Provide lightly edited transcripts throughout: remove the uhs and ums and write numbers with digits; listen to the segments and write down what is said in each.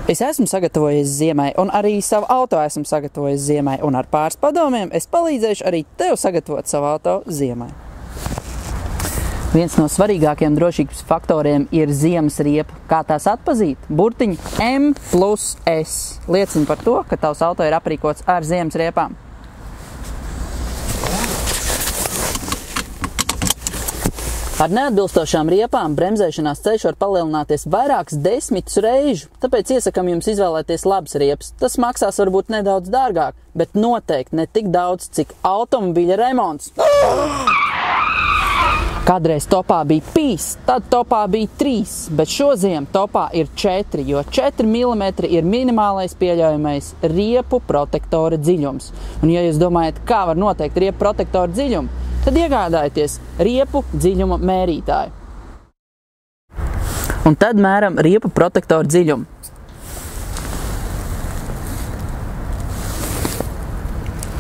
Es esmu sagatavojies ziemai, un arī savu auto esmu sagatavojis ziemai, un ar pāris padomiem es palīdzēšu arī tev sagatavot savu auto ziemai. Viens no svarīgākajiem drošības faktoriem ir ziemas riepa. Kā tās atpazīt? Burtiņi M+S liecina par to, ka tavs auto ir aprīkots ar ziemas riepām. Ar neatbilstošām riepām bremzēšanās ceļš var palielināties vairākas desmitus reižu, tāpēc iesakam jums izvēlēties labas riepas. Tas maksās varbūt nedaudz dārgāk, bet noteikti ne tik daudz, cik automobīļa remonts. Kādreiz topā bija 5, tad topā bija 3, bet šoziem topā ir 4, jo 4 mm ir minimālais pieļaujamais riepu protektora dziļums. Un ja jūs domājat, kā var noteikt riepu protektora dziļumu, tad iegādājieties riepu dziļuma mērītāju. Un tad mēram riepu protektoru dziļumu.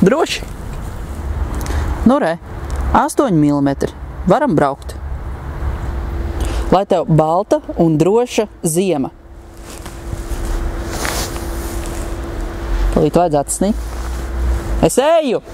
Droši. Nu re, 8 mm. Varam braukt. Lai tev balta un droša ziema. Palīt vajadzētu sniegt. Es eju!